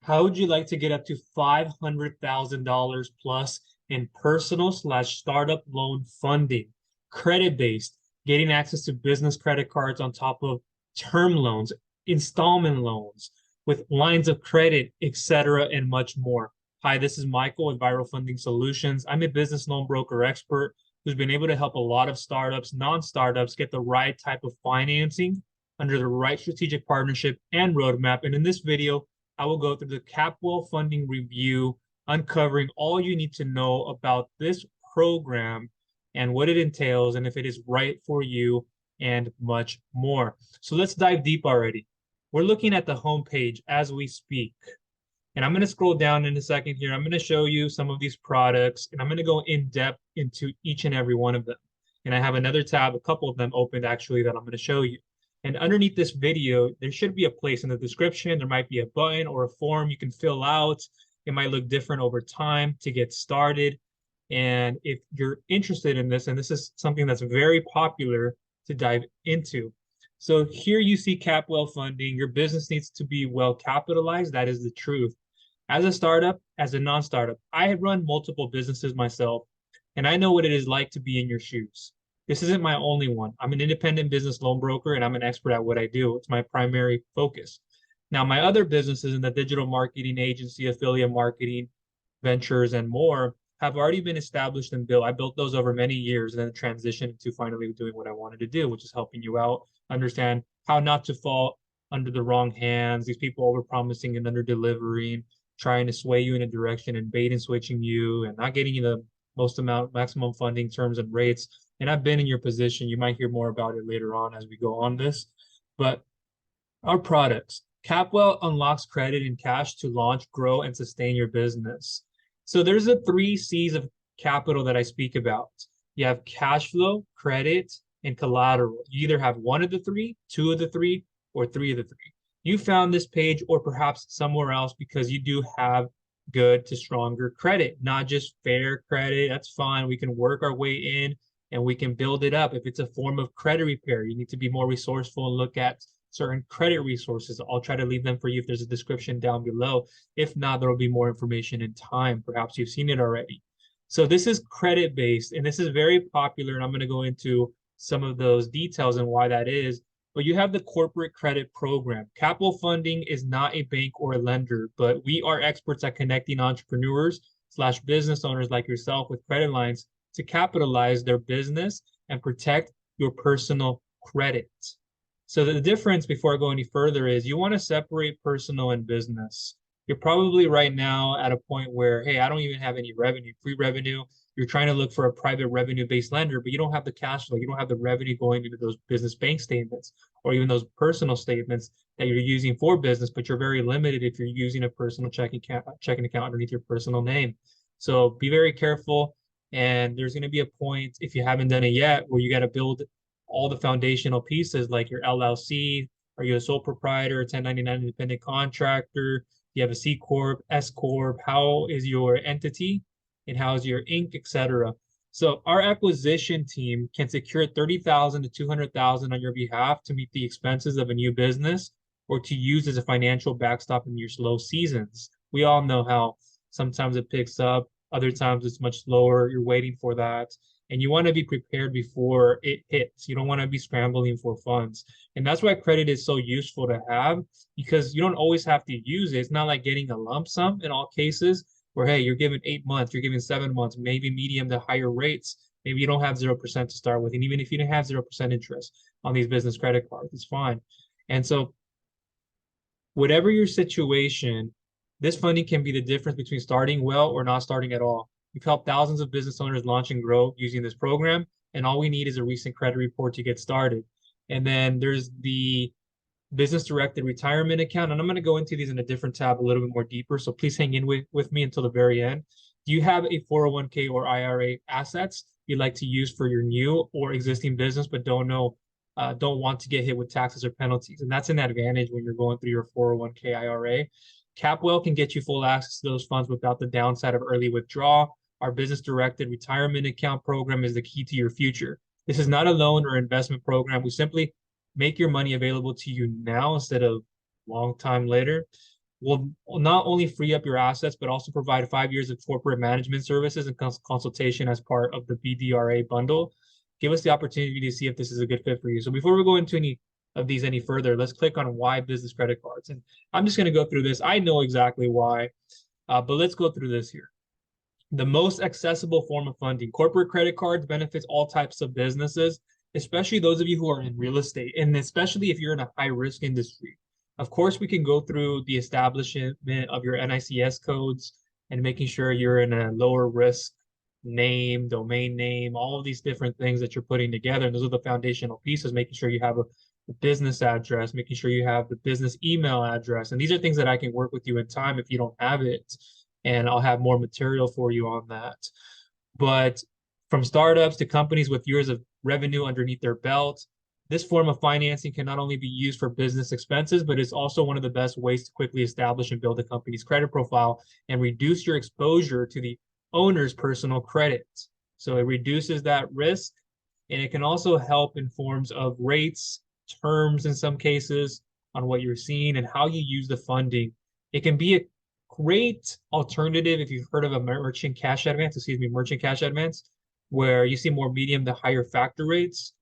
How would you like to get up to $500,000 plus in personal/startup loan funding, credit-based, getting access to business credit cards on top of term loans, installment loans, with lines of credit, etc., and much more? Hi, this is Michael with Viral Funding Solutions. I'm a business loan broker expert who's been able to help a lot of startups, non-startups, get the right type of financing under the right strategic partnership and roadmap. And in this video, I will go through the Capwell Funding review, uncovering all you need to know about this program and what it entails and if it is right for you and much more. So let's dive deep already. We're looking at the homepage as we speak. And I'm going to scroll down in a second here. I'm going to show you some of these products, and I'm going to go in depth into each and every one of them. And I have another tab, a couple of them opened actually, that I'm going to show you. And underneath this video, there should be a place in the description. There might be a button or a form you can fill out. It might look different over time to get started. And if you're interested in this, and this is something that's very popular to dive into. So here you see Capwell Funding. Your business needs to be well capitalized. That is the truth. As a startup, as a non-startup, I have run multiple businesses myself, and I know what it is like to be in your shoes. This isn't my only one. I'm an independent business loan broker, and I'm an expert at what I do. It's my primary focus. Now, my other businesses in the digital marketing agency, affiliate marketing, ventures, and more have already been established and built. I built those over many years and then transitioned to finally doing what I wanted to do, which is helping you out, understand how not to fall under the wrong hands, these people over-promising and under-delivering, trying to sway you in a direction and bait and switching you and not getting you the maximum funding terms and rates. And I've been in your position. You might hear more about it later on as we go on this. But our products, Capwell unlocks credit and cash to launch, grow, and sustain your business. So there's the 3 C's of capital that I speak about. You have cash flow, credit, and collateral. You either have one of the 3, 2 of the 3, or 3 of the 3. You found this page or perhaps somewhere else because you do have good to stronger credit, not just fair credit. That's fine. We can work our way in and we can build it up. If it's a form of credit repair, you need to be more resourceful and look at certain credit resources. I'll try to leave them for you if there's a description down below. If not, there will be more information in time. Perhaps you've seen it already. So this is credit based, and this is very popular, and I'm going to go into some of those details and why that is. But you have the corporate credit program. Capwell Funding is not a bank or a lender, but we are experts at connecting entrepreneurs/business owners like yourself with credit lines to capitalize their business and protect your personal credit. So the difference before I go any further is you want to separate personal and business. You're probably right now at a point where, hey, I don't even have any revenue, free revenue. You're trying to look for a private revenue-based lender, but you don't have the cash flow. You don't have the revenue going into those business bank statements or even those personal statements that you're using for business, but you're very limited if you're using a personal checking account underneath your personal name. So be very careful. And there's going to be a point, if you haven't done it yet, where you got to build all the foundational pieces like your LLC. Are you a sole proprietor, a 1099 independent contractor? Do you have a C Corp, S Corp? How is your entity? And how is your Inc., etc. So our acquisition team can secure $30,000 to $200,000 on your behalf to meet the expenses of a new business or to use as a financial backstop in your slow seasons. We all know how sometimes it picks up, other times it's much slower. You're waiting for that. And you want to be prepared before it hits. You don't want to be scrambling for funds. And that's why credit is so useful to have, because you don't always have to use it. It's not like getting a lump sum in all cases where, hey, you're given 8 months, you're given 7 months, maybe medium to higher rates. Maybe you don't have 0% to start with. And even if you didn't have 0% interest on these business credit cards, it's fine. And so whatever your situation, this funding can be the difference between starting well or not starting at all. We've helped thousands of business owners launch and grow using this program, and all we need is a recent credit report to get started. And then there's the business directed retirement account, and I'm going to go into these in a different tab a little bit more deeper, so please hang in with me until the very end. Do you have a 401k or IRA assets you'd like to use for your new or existing business but don't want to get hit with taxes or penalties? And that's an advantage when you're going through your 401k IRA. Capwell can get you full access to those funds without the downside of early withdrawal. Our business-directed retirement account program is the key to your future. This is not a loan or investment program. We simply make your money available to you now instead of long time later. will not only free up your assets, but also provide 5 years of corporate management services and consultation as part of the BDRA bundle. Give us the opportunity to see if this is a good fit for you. So before we go into any of these any further, let's click on why business credit cards. And I'm just going to go through this. I know exactly why, but let's go through this here. The most accessible form of funding. Corporate credit cards benefits all types of businesses, especially those of you who are in real estate, and especially if you're in a high-risk industry. Of course, we can go through the establishment of your NICS codes and making sure you're in a lower risk name, domain name, all of these different things that you're putting together. And those are the foundational pieces, making sure you have a business address, making sure you have the business email address. And these are things that I can work with you in time if you don't have it. And I'll have more material for you on that. But from startups to companies with years of revenue underneath their belt, this form of financing can not only be used for business expenses, but it's also one of the best ways to quickly establish and build a company's credit profile and reduce your exposure to the owner's personal credit. So it reduces that risk, and it can also help in forms of rates, terms in some cases, on what you're seeing and how you use the funding. It can be a great alternative if you've heard of a merchant cash advance, where you see more medium to higher factor rates.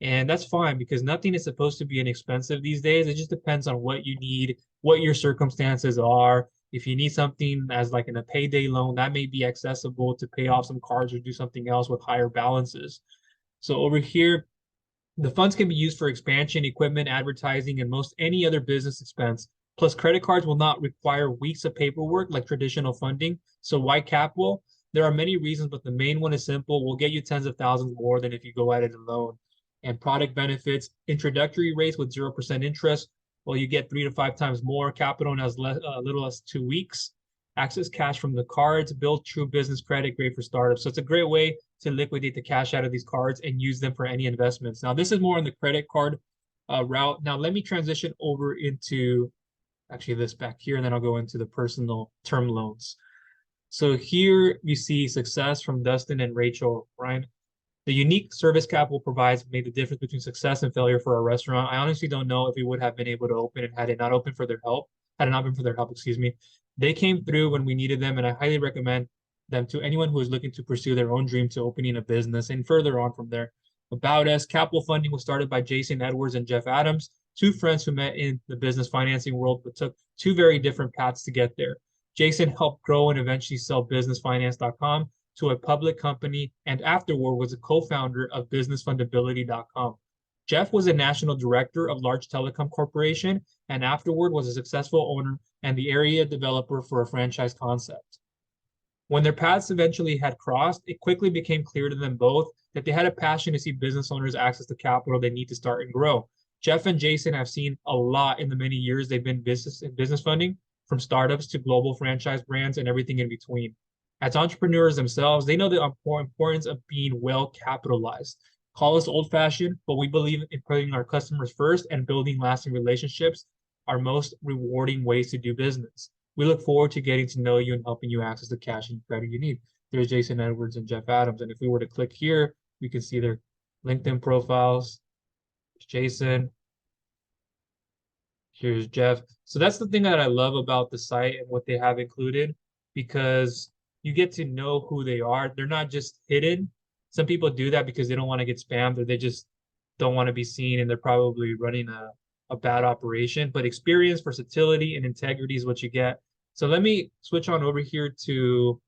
And that's fine because nothing is supposed to be inexpensive these days. It just depends on what you need, what your circumstances are. If you need something as like in a payday loan, that may be accessible to pay off some cards or do something else with higher balances. So over here, the funds can be used for expansion, equipment, advertising, and most any other business expense. Plus, credit cards will not require weeks of paperwork like traditional funding. So why Capwell? There are many reasons, but the main one is simple. We'll get you tens of thousands more than if you go at it alone. And product benefits, introductory rates with 0% interest. Well, you get 3 to 5 times more capital in as little as 2 weeks. Access cash from the cards, build true business credit, great for startups. So it's a great way to liquidate the cash out of these cards and use them for any investments. Now, this is more on the credit card route. Now, let me transition over into actually this back here, and then I'll go into the personal term loans. So here you see success from Dustin and Rachel, right? The unique service Capwell provides made the difference between success and failure for a restaurant. I honestly don't know if we would have been able to open it had it not been for their help, excuse me. They came through when we needed them, and I highly recommend them to anyone who is looking to pursue their own dream to opening a business and further on from there. About us, Capwell Funding was started by Jason Edwards and Jeff Adams, two friends who met in the business financing world but took two very different paths to get there. Jason helped grow and eventually sell businessfinance.com to a public company, and afterward was a co-founder of businessfundability.com. Jeff was a national director of large telecom corporation, and afterward was a successful owner and the area developer for a franchise concept. When their paths eventually had crossed, it quickly became clear to them both that they had a passion to see business owners access to capital they need to start and grow. Jeff and Jason have seen a lot in the many years they've been business funding, from startups to global franchise brands and everything in between. As entrepreneurs themselves, they know the importance of being well capitalized. Call us old-fashioned, but we believe in putting our customers first and building lasting relationships are most rewarding ways to do business. We look forward to getting to know you and helping you access the cash and credit you need. There's Jason Edwards and Jeff Adams. And if we were to click here, we can see their LinkedIn profiles. There's Jason. Here's Jeff. So that's the thing that I love about the site and what they have included, because you get to know who they are. They're not just hidden. Some people do that because they don't want to get spammed or they just don't want to be seen and they're probably running a bad operation. But experience, versatility, and integrity is what you get. So let me switch on over here to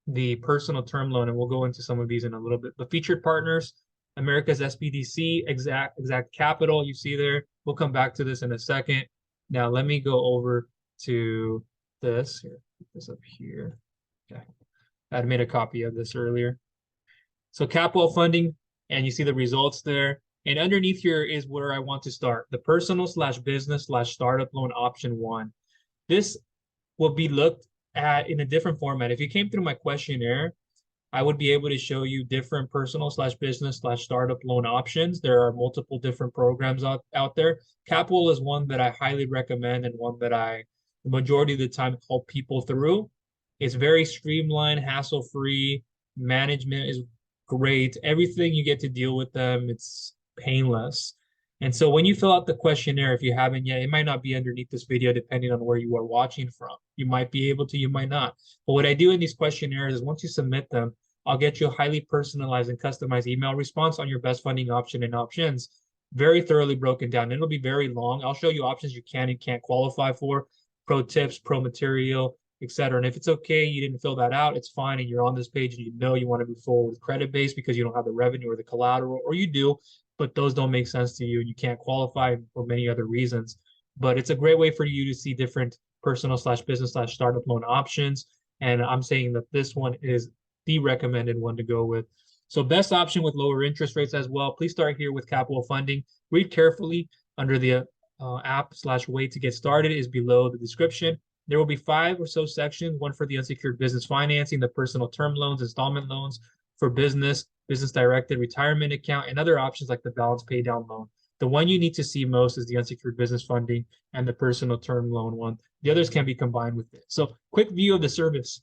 the personal term loan, and we'll go into some of these in a little bit. The featured partners, America's SBDC, Exact Capital, you see there. We'll come back to this in a second. Now let me go over to this. Here, put this up here. Okay. I had made a copy of this earlier. So Capwell Funding, and you see the results there. And underneath here is where I want to start. The personal/business/startup loan option 1. This will be looked at in a different format. If you came through my questionnaire, I would be able to show you different personal/business/startup loan options. There are multiple different programs out there. Capwell is one that I highly recommend and one that the majority of the time, help people through. It's very streamlined, hassle-free. Management is great. Everything you get to deal with them, it's painless. And so when you fill out the questionnaire, if you haven't yet, it might not be underneath this video, depending on where you are watching from. You might be able to, you might not. But what I do in these questionnaires is once you submit them, I'll get you a highly personalized and customized email response on your best funding option and options, very thoroughly broken down. It'll be very long. I'll show you options you can and can't qualify for, pro tips, pro material, etc. And if it's okay, you didn't fill that out, it's fine. And you're on this page and you know you want to move forward with credit based because you don't have the revenue or the collateral, or you do, but those don't make sense to you and you can't qualify for many other reasons. But it's a great way for you to see different personal slash business slash startup loan options. And I'm saying that this one is the recommended one to go with. So best option with lower interest rates as well. Please start here with Capwell Funding. Read carefully under the app slash way to get started is below the description. There will be 5 or so sections, one for the unsecured business financing, the personal term loans, installment loans for business, business directed retirement account, and other options like the balance pay down loan. The one you need to see most is the unsecured business funding and the personal term loan one. The others can be combined with it. So quick view of the service.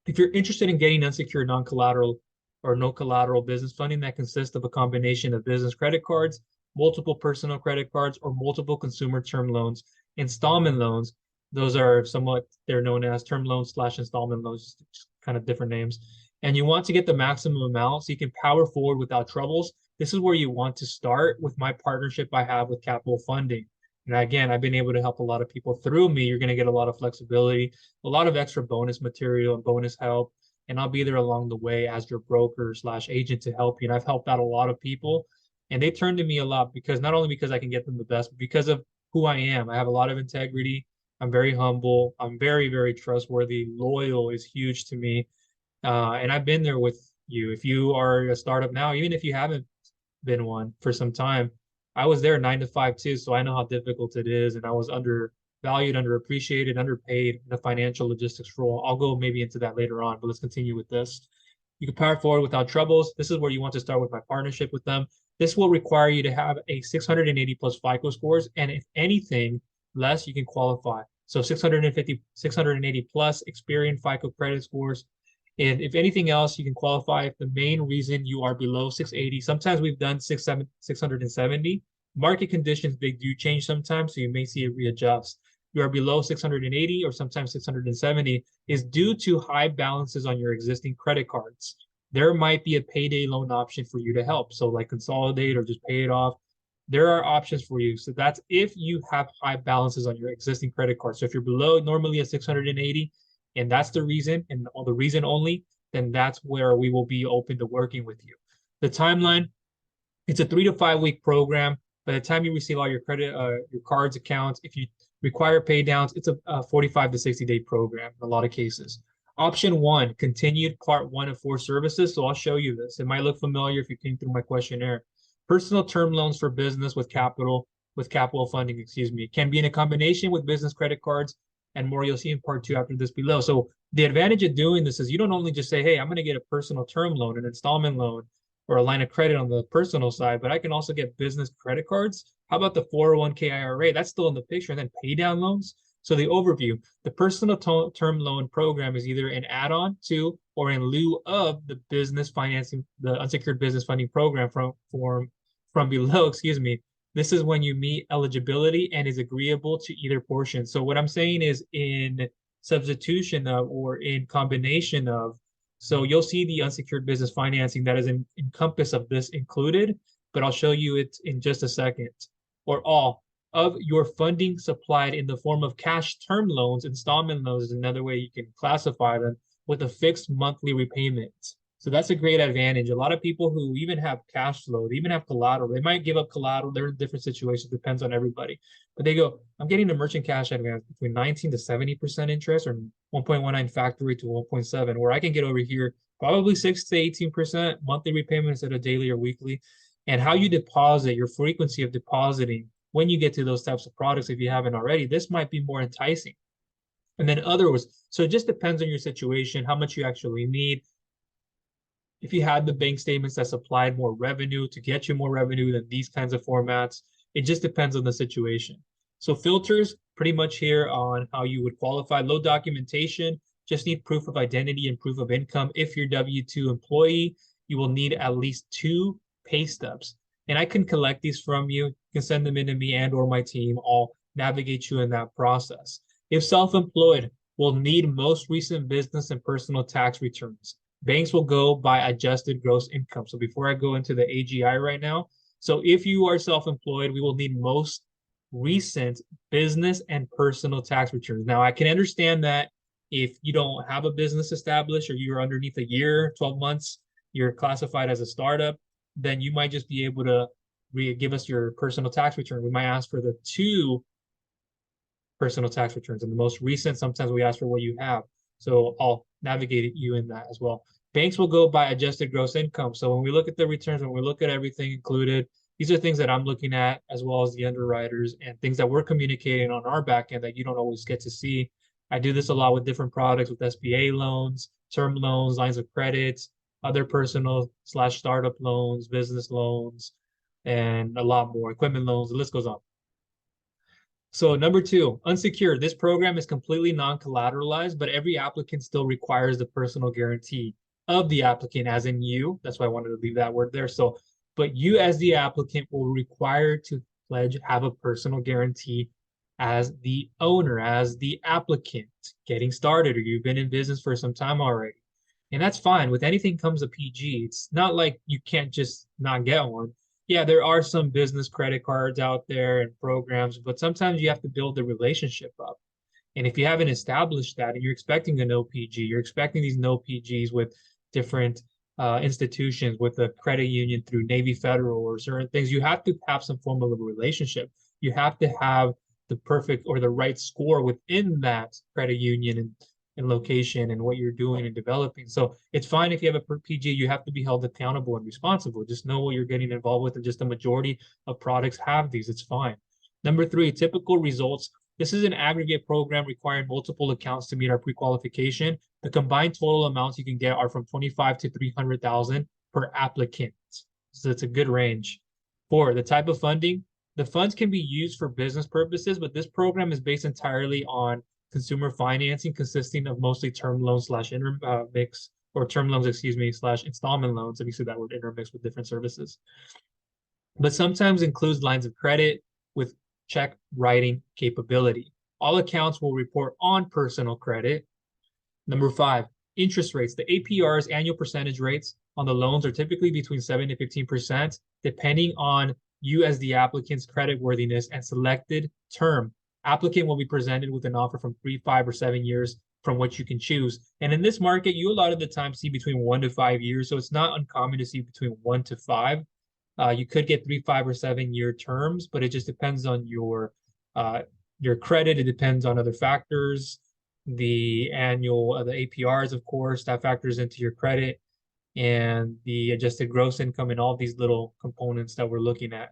If you're interested in getting unsecured non-collateral or no collateral business funding that consists of a combination of business credit cards, multiple personal credit cards, or multiple consumer term loans, installment loans, those are somewhat, they're known as term loans slash installment loans, just kind of different names. And you want to get the maximum amount so you can power forward without troubles. This is where you want to start with my partnership I have with Capwell Funding. And again, I've been able to help a lot of people through me. You're going to get a lot of flexibility, a lot of extra bonus material and bonus help. And I'll be there along the way as your broker slash agent to help you. And I've helped out a lot of people. And they turn to me a lot because not only because I can get them the best, but because of who I am. I have a lot of integrity. I'm very humble. I'm very, very trustworthy. Loyal is huge to me. And I've been there with you. If you are a startup now, even if you haven't been one for some time, I was there 9 to 5 too. So I know how difficult it is. And I was undervalued, underappreciated, underpaid in a financial logistics role. I'll go maybe into that later on, but let's continue with this. You can power forward without troubles. This is where you want to start with my partnership with them. This will require you to have a 680 plus FICO scores. And if anything less, you can qualify. So 650, 680 plus Experian FICO credit scores. And if anything else, you can qualify if the main reason you are below 680. Sometimes we've done 670. Market conditions, they do change sometimes, so you may see it readjust. You are below 680 or sometimes 670 is due to high balances on your existing credit cards. There might be a payday loan option for you to help. So like consolidate or just pay it off. There are options for you. So that's if you have high balances on your existing credit card. So if you're below normally a 680, and that's the reason and the reason only, then that's where we will be open to working with you. The timeline, it's a 3 to 5 week program. By the time you receive all your credit, your cards, accounts, if you require pay downs, it's a 45 to 60-day program in a lot of cases. Option 1, continued part 1 of 4 services. So I'll show you this. It might look familiar if you came through my questionnaire. Personal term loans for business with Capwell Funding, excuse me, can be in a combination with business credit cards and more. You'll see in part 2 after this below. So the advantage of doing this is you don't only just say, hey, I'm going to get a personal term loan, an installment loan, or a line of credit on the personal side, but I can also get business credit cards. How about the 401k IRA? That's still in the picture. And then pay down loans. So the overview, the personal term loan program is either an add-on to or in lieu of the business financing, the unsecured business funding program from below, excuse me. This is when you meet eligibility and is agreeable to either portion. So what I'm saying is in substitution of or in combination of. So you'll see the unsecured business financing that is in encompass of this included, but I'll show you it in just a second. Or all of your funding supplied in the form of cash term loans, installment loans is another way you can classify them with a fixed monthly repayment. So that's a great advantage. A lot of people who even have cash flow, they even have collateral, they might give up collateral. They're in different situations, depends on everybody. But they go, I'm getting a merchant cash advance between 19 to 70% interest or 1.19 factory to 1.7, where I can get over here probably 6 to 18% monthly repayment instead of daily or weekly. And how you deposit, your frequency of depositing when you get to those types of products, if you haven't already, this might be more enticing. And then others, so it just depends on your situation, how much you actually need. If you had the bank statements that supplied more revenue to get you more revenue than these kinds of formats, it just depends on the situation. So filters pretty much here on how you would qualify. Low documentation, just need proof of identity and proof of income. If you're W-2 employee, you will need at least 2 pay stubs. and I can collect these from you. You can send them in to me and or my team. I'll navigate you in that process. If self-employed, we'll need most recent business and personal tax returns. Banks will go by adjusted gross income. So before I go into the AGI right now, so if you are self-employed, we will need most recent business and personal tax returns. Now, I can understand that if you don't have a business established or you're underneath a year, 12 months, you're classified as a startup, then you might just be able to give us your personal tax return. We might ask for the 2 personal tax returns. And the most recent, sometimes we ask for what you have. So I'll navigate you in that as well. Banks will go by adjusted gross income. So when we look at the returns, when we look at everything included, these are things that I'm looking at as well as the underwriters and things that we're communicating on our back end that you don't always get to see. I do this a lot with different products with SBA loans, term loans, lines of credit, other personal/startup loans, business loans, and a lot more, equipment loans, the list goes on. So number 2, unsecured. This program is completely non-collateralized, but every applicant still requires the personal guarantee of the applicant, as in you. That's why I wanted to leave that word there. So, but you as the applicant will require to pledge, have a personal guarantee as the owner, as the applicant getting started, or you've been in business for some time already. And that's fine. With anything comes a PG. It's not like you can't just not get one. Yeah, there are some business credit cards out there and programs, but sometimes you have to build the relationship up. And if you haven't established that and you're expecting a no PG, you're expecting these no PGs with different institutions, with a credit union through Navy Federal or certain things, you have to have some form of a relationship. You have to have the perfect or the right score within that credit union and location and what you're doing and developing. So it's fine if you have a PG, you have to be held accountable and responsible. Just know what you're getting involved with, and just the majority of products have these. It's fine. Number 3, typical results. This is an aggregate program requiring multiple accounts to meet our pre-qualification. The combined total amounts you can get are from 25 to 300,000 per applicant. So it's a good range. 4, the type of funding. The funds can be used for business purposes, but this program is based entirely on consumer financing, consisting of mostly term loans slash intermix, or term loans, excuse me, slash installment loans. Let me say that word, intermix, with different services. But sometimes includes lines of credit with check writing capability. All accounts will report on personal credit. Number 5, interest rates. The APR's annual percentage rates on the loans are typically between 7 to 15%, depending on you as the applicant's credit worthiness and selected term. Applicant will be presented with an offer from 3, 5, or 7 years from which you can choose. And in this market, you a lot of the time see between 1 to 5 years. So it's not uncommon to see between 1 to 5. You could get 3, 5, or 7 year terms, but it just depends on your credit. It depends on other factors. The annual, the APRs, of course, that factors into your credit, and the adjusted gross income, and all these little components that we're looking at.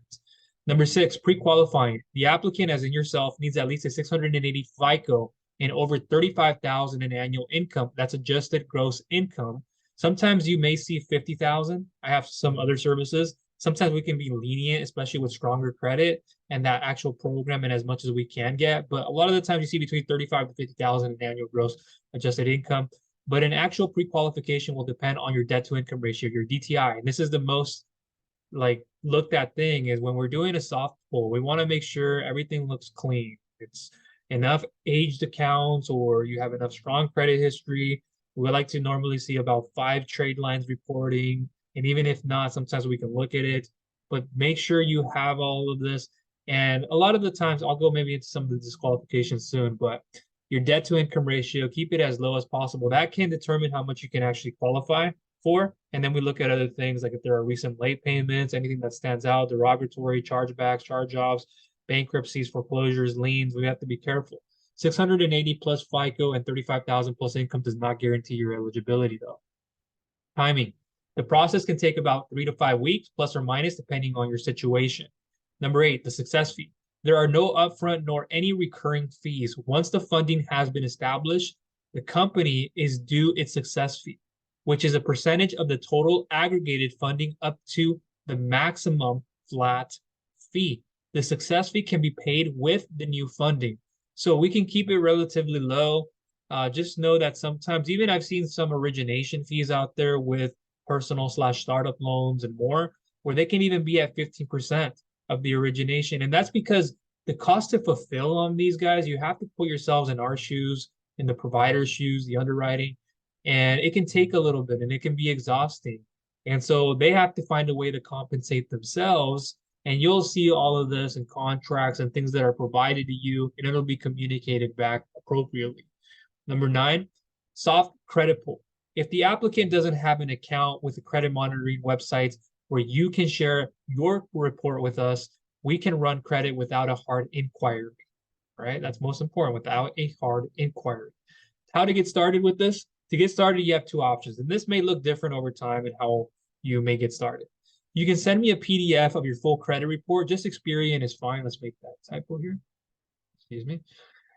Number 6, pre-qualifying. The applicant, as in yourself, needs at least a 680 FICO and over 35,000 in annual income. That's adjusted gross income. Sometimes you may see 50,000. I have some other services. Sometimes we can be lenient, especially with stronger credit and that actual program, and as much as we can get. But a lot of the times you see between 35 to 50,000 in annual gross adjusted income. But an actual pre-qualification will depend on your debt to income ratio, your DTI. And this is the most looked at thing, is when we're doing a soft pull, we want to make sure everything looks clean. It's enough aged accounts, or you have enough strong credit history. We like to normally see about 5 trade lines reporting. And even if not, sometimes we can look at it, but make sure you have all of this. And a lot of the times, I'll go maybe into some of the disqualifications soon, but your debt to income ratio, keep it as low as possible. That can determine how much you can actually qualify for. And then we look at other things, like if there are recent late payments, anything that stands out, derogatory, chargebacks, charge-offs, bankruptcies, foreclosures, liens. We have to be careful. 680 plus FICO and 35,000 plus income does not guarantee your eligibility, though. Timing. The process can take about 3 to 5 weeks, plus or minus, depending on your situation. Number 8, the success fee. There are no upfront nor any recurring fees. Once the funding has been established, the company is due its success fee, which is a percentage of the total aggregated funding up to the maximum flat fee. The success fee can be paid with the new funding. So we can keep it relatively low. Just know that sometimes, even I've seen some origination fees out there with personal/startup loans and more. where they can even be at 15% of the origination. And that's because the cost to fulfill on these guys, you have to put yourselves in our shoes, in the provider's shoes, the underwriting, and it can take a little bit and it can be exhausting. And so they have to find a way to compensate themselves. And you'll see all of this in contracts and things that are provided to you, and it'll be communicated back appropriately. Number 9, soft credit pull. If the applicant doesn't have an account with the credit monitoring websites where you can share your report with us, we can run credit without a hard inquiry, right? That's most important, without a hard inquiry. How to get started with this? To get started, you have 2 options, and this may look different over time and how you may get started. You can send me a PDF of your full credit report. Just Experian is fine. Let's make that typo here. Excuse me.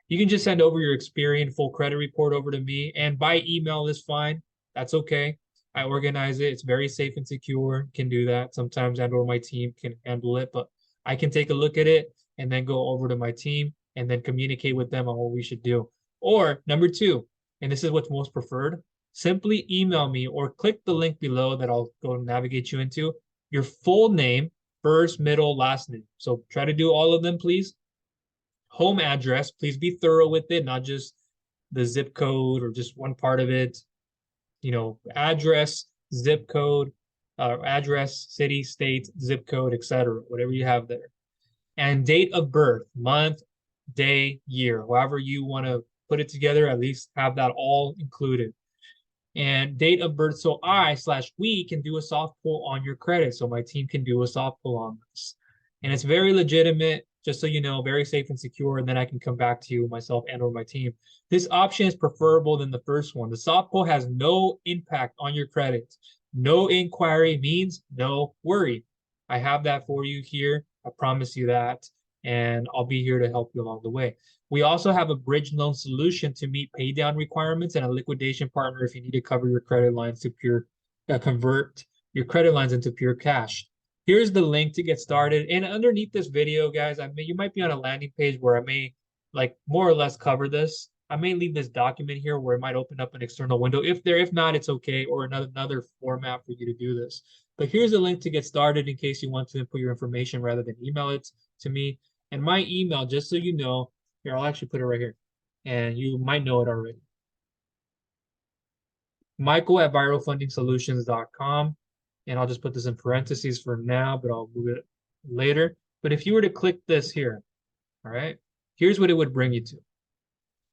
You can just send over your Experian full credit report over to me, and by email is fine. That's okay. I organize it. It's very safe and secure. Can do that. Sometimes and or my team can handle it, but I can take a look at it and then go over to my team and then communicate with them on what we should do. Or number 2, and this is what's most preferred, simply email me or click the link below that I'll go navigate you into, your full name, first, middle, last name. So try to do all of them, please. Home address, please be thorough with it, not just the zip code or just one part of it. You know, address, zip code, address, city, state, zip code, etc., whatever you have there. And date of birth, month, day, year, however you want to put it together, at least have that all included. And date of birth, so we can do a soft pull on your credit. So my team can do a soft pull on this. And it's very legitimate, just so you know, very safe and secure. And then I can come back to you, myself and or my team. This option is preferable than the first one. The soft pull has no impact on your credit. No inquiry means no worry. I have that for you here. I promise you that. And I'll be here to help you along the way. We also have a bridge loan solution to meet pay down requirements and a liquidation partner if you need to cover your credit lines to convert your credit lines into pure cash. Here's the link to get started. And underneath this video, guys, you might be on a landing page where I may like more or less cover this. I may leave this document here where it might open up an external window. If not, it's okay, or another format for you to do this. But here's a link to get started in case you want to input your information rather than email it to me. And my email, just so you know, here, I'll actually put it right here. And you might know it already. Michael@viralfundingsolutions.com. And I'll just put this in parentheses for now, but I'll move it later. But if you were to click this here, all right, here's what it would bring you to.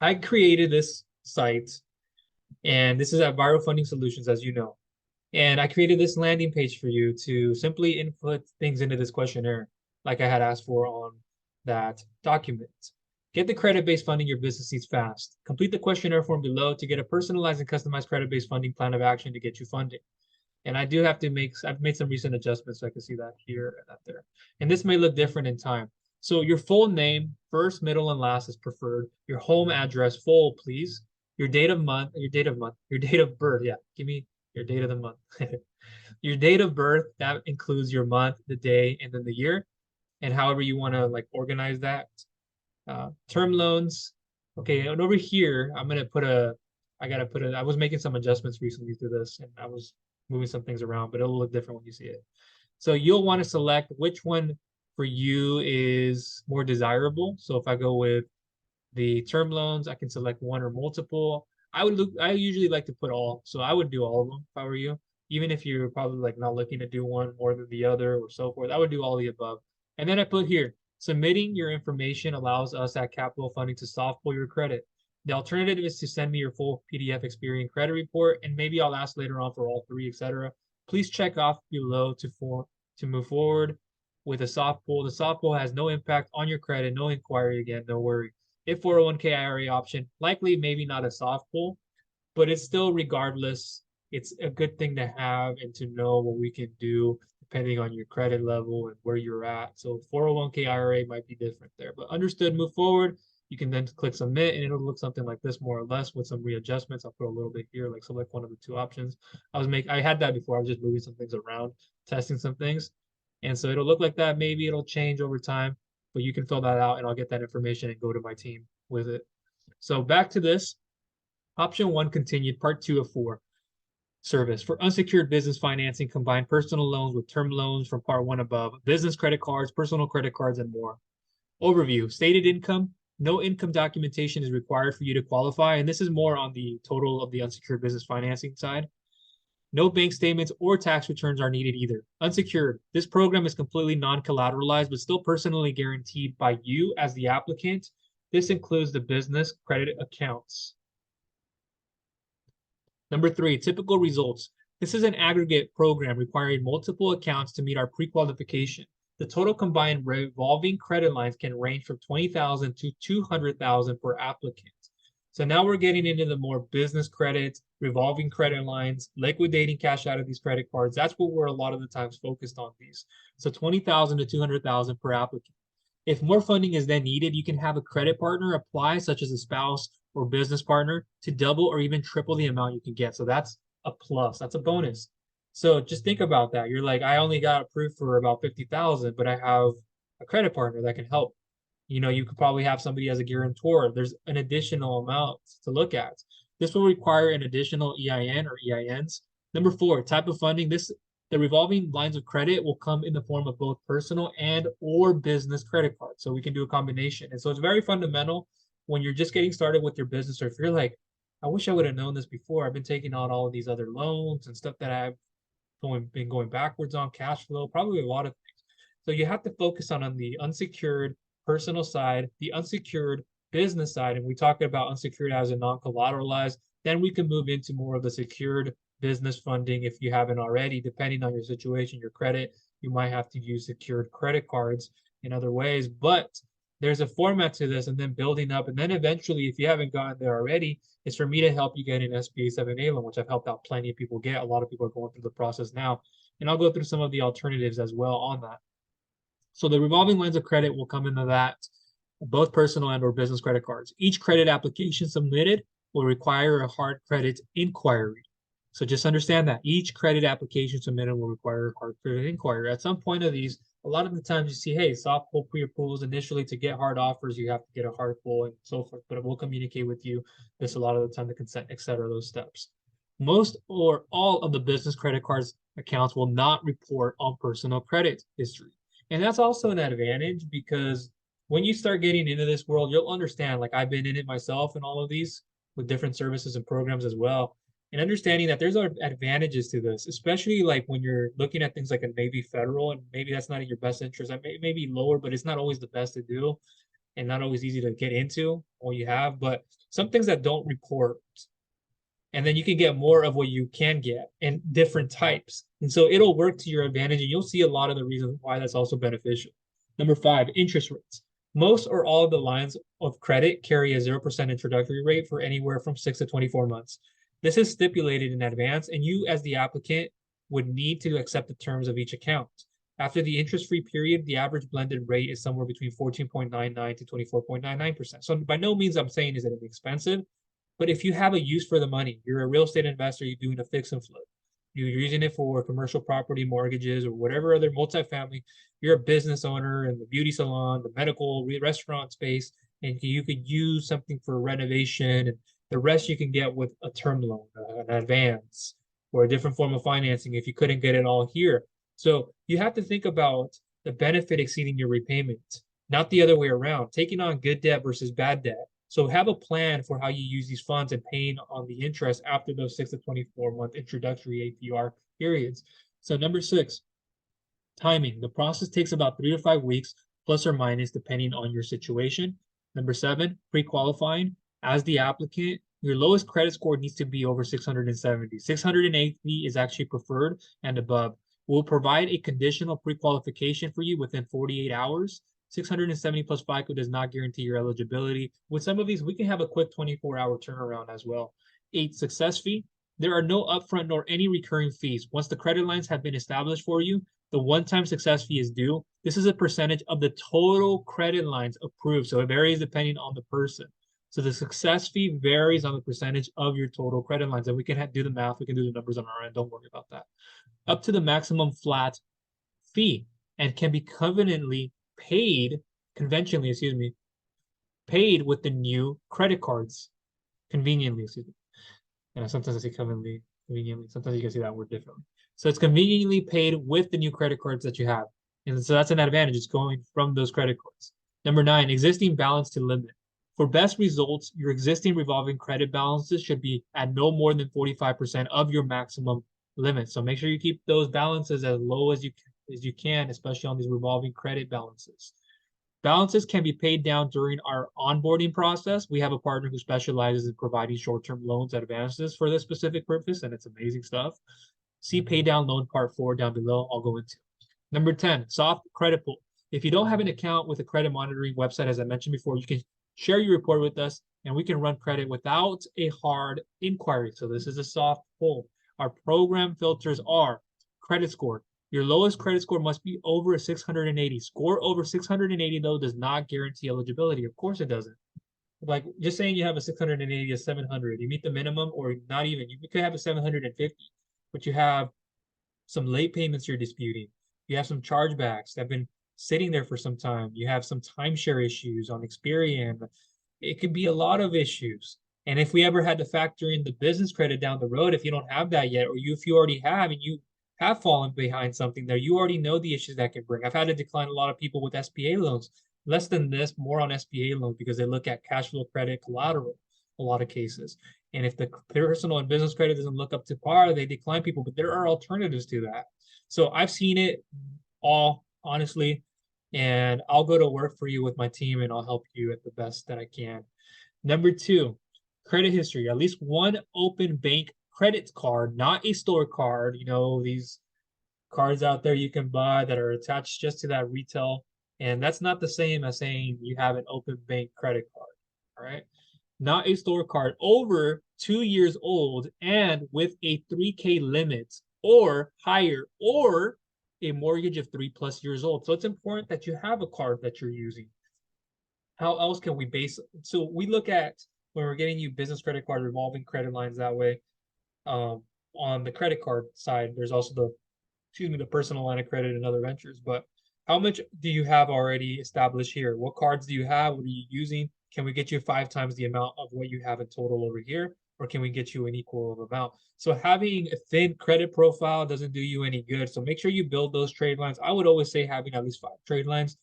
I created this site, and this is at Viral Funding Solutions, as you know. And I created this landing page for you to simply input things into this questionnaire, like I had asked for on that document. Get the credit-based funding your business needs fast. Complete the questionnaire form below to get a personalized and customized credit-based funding plan of action to get you funding. And I do have to I've made some recent adjustments so I can see that here and that there. And this may look different in time. So your full name, first, middle, and last is preferred. Your home address, full, please. Your date of birth. Yeah, give me your date of the month. Your date of birth, that includes your month, the day, and then the year, and however you want to like organize that. Term loans. Okay, and over here, I was making some adjustments recently to this, and I was moving some things around, but it'll look different when you see it. So you'll want to select which one for you is more desirable. So if I go with the term loans, I can select one or multiple. I usually like to put all, so I would do all of them if I were you. Even if you're probably like not looking to do one more than the other or so forth, I would do all the above. And then I put here, submitting your information allows us at Capwell Funding to soft pull your credit. The alternative is to send me your full PDF Experian credit report, and maybe I'll ask later on for all 3, etc. Please check off below to move forward with a soft pull. The soft pull has no impact on your credit, no inquiry again, no worry. If 401k IRA option, likely maybe not a soft pull, but it's still regardless, it's a good thing to have and to know what we can do depending on your credit level and where you're at. So 401k IRA might be different there, but understood, move forward. You can then click submit and it'll look something like this more or less with some readjustments. I'll put a little bit here, like select one of the 2 options. I had that before. I was just moving some things around, testing some things. And so it'll look like that. Maybe it'll change over time, but you can fill that out and I'll get that information and go to my team with it. So back to this. Option 1 continued, part 2 of 4. service. For unsecured business financing, combine personal loans with term loans from part one above, business credit cards, personal credit cards, and more. Overview, stated income. No income documentation is required for you to qualify. And this is more on the total of the unsecured business financing side. No bank statements or tax returns are needed either. Unsecured. This program is completely non-collateralized, but still personally guaranteed by you as the applicant. This includes the business credit accounts. Number 3, typical results. This is an aggregate program requiring multiple accounts to meet our pre-qualification. The total combined revolving credit lines can range from $20,000 to $200,000 per applicant. So now we're getting into the more business credits, revolving credit lines, liquidating cash out of these credit cards. That's what we're a lot of the times focused on these. So $20,000 to $200,000 per applicant. If more funding is then needed, you can have a credit partner apply, such as a spouse or business partner, to double or even triple the amount you can get. So that's a plus. That's a bonus. So just think about that. You're like, I only got approved for about 50,000, but I have a credit partner that can help. You know, you could probably have somebody as a guarantor. There's an additional amount to look at. This will require an additional EIN or EINs. Number 4, type of funding. The revolving lines of credit will come in the form of both personal and or business credit cards. So we can do a combination. And so it's very fundamental when you're just getting started with your business, or if you're like, I wish I would have known this before. I've been taking on all of these other loans and stuff that I've been going backwards on, cash flow, probably a lot of things. So you have to focus on the unsecured personal side, the unsecured business side, and we talk about unsecured as a non-collateralized. Then we can move into more of the secured business funding if you haven't already, depending on your situation, your credit. You might have to use secured credit cards in other ways, but there's a format to this, and then building up. And then eventually, if you haven't gotten there already, it's for me to help you get an SBA 7A loan, which I've helped out plenty of people get. A lot of people are going through the process now. And I'll go through some of the alternatives as well on that. So the revolving lines of credit will come into that, both personal and or business credit cards. Each credit application submitted will require a hard credit inquiry. So just understand that each credit application submitted will require a hard credit inquiry. At some point of these, a lot of the times you see, hey, soft pull pre-approvals initially. To get hard offers, you have to get a hard pull and so forth, but we'll communicate with you this a lot of the time, the consent, etc., those steps. Most or all of the business credit cards accounts will not report on personal credit history. And that's also an advantage, because when you start getting into this world, you'll understand, like I've been in it myself and all of these with different services and programs as well. And understanding that there's advantages to this, especially like when you're looking at things like a Navy Federal, and maybe that's not in your best interest. That may be lower, but it's not always the best to do and not always easy to get into what you have. But some things that don't report, and then you can get more of what you can get in different types. And so it'll work to your advantage, and you'll see a lot of the reasons why that's also beneficial. Number 5, interest rates. Most or all of the lines of credit carry a 0% introductory rate for anywhere from 6 to 24 months. This is stipulated in advance, and you as the applicant would need to accept the terms of each account. After the interest-free period, the average blended rate is somewhere between 14.99 to 24.99%. So by no means I'm saying is it inexpensive, but if you have a use for the money, you're a real estate investor, you're doing a fix and flip, you're using it for commercial property mortgages or whatever other multifamily, you're a business owner in the beauty salon, the medical restaurant space, and you could use something for renovation, and the rest you can get with a term loan, an advance, or a different form of financing if you couldn't get it all here. So you have to think about the benefit exceeding your repayment, not the other way around, taking on good debt versus bad debt. So have a plan for how you use these funds and paying on the interest after those 6 to 24-month introductory APR periods. So number 6, timing. The process takes about 3 to 5 weeks, plus or minus, depending on your situation. Number 7, pre-qualifying. As the applicant, your lowest credit score needs to be over 670. 680 is actually preferred and above. We'll provide a conditional pre-qualification for you within 48 hours. 670 plus FICO does not guarantee your eligibility. With some of these, we can have a quick 24-hour turnaround as well. 8, success fee. There are no upfront nor any recurring fees. Once the credit lines have been established for you, the one-time success fee is due. This is a percentage of the total credit lines approved, so it varies depending on the person. So the success fee varies on the percentage of your total credit lines, and we can do the math. We can do the numbers on our end. Don't worry about that. Up to the maximum flat fee, and can be conveniently paid with the new credit cards. Conveniently, excuse me. And sometimes I say conveniently. Conveniently. Sometimes you can see that word differently. So it's conveniently paid with the new credit cards that you have. And so that's an advantage. It's going from those credit cards. Number 9, existing balance to limit. For best results, your existing revolving credit balances should be at no more than 45% of your maximum limit. So make sure you keep those balances as low as you can, especially on these revolving credit balances. Balances can be paid down during our onboarding process. We have a partner who specializes in providing short-term loans advances for this specific purpose, and it's amazing stuff. See pay down loan part 4 down below. I'll go into. Number 10, soft credit pull. If you don't have an account with a credit monitoring website, as I mentioned before, you can share your report with us and we can run credit without a hard inquiry. So this is a soft pull. Our program filters are credit score. Your lowest credit score must be over a 680. Score over 680, though, does not guarantee eligibility. Of course it doesn't. Like just saying you have a 680, a 700, you meet the minimum or not even. You could have a 750, but you have some late payments you're disputing. You have some chargebacks that have been sitting there for some time. You have some timeshare issues on Experian. It could be a lot of issues. And if we ever had to factor in the business credit down the road, if you don't have that yet, or if you already have and you have fallen behind something there, you already know the issues that can bring. I've had to decline a lot of people with SBA loans. Less than this, more on SBA loans because they look at cash flow credit collateral a lot of cases. And if the personal and business credit doesn't look up to par, they decline people. But there are alternatives to that. So I've seen it all, honestly, and I'll go to work for you with my team and I'll help you at the best that I can. Number 2, credit history. At least one open bank credit card, not a store card. You know, these cards out there you can buy that are attached just to that retail. And that's not the same as saying you have an open bank credit card. All right. Not a store card over 2 years old and with a 3K limit or higher, or a mortgage of 3+ years old. So it's important that you have a card that you're using. How else can we base it? So we look at when we're getting you business credit card, revolving credit lines that way. On the credit card side, there's also the personal line of credit and other ventures. But how much do you have already established here? What cards do you have? What are you using? Can we get you 5 times the amount of what you have in total over here? Or can we get you an equal of amount? So having a thin credit profile doesn't do you any good. So make sure you build those trade lines. I would always say having at least 5 trade lines.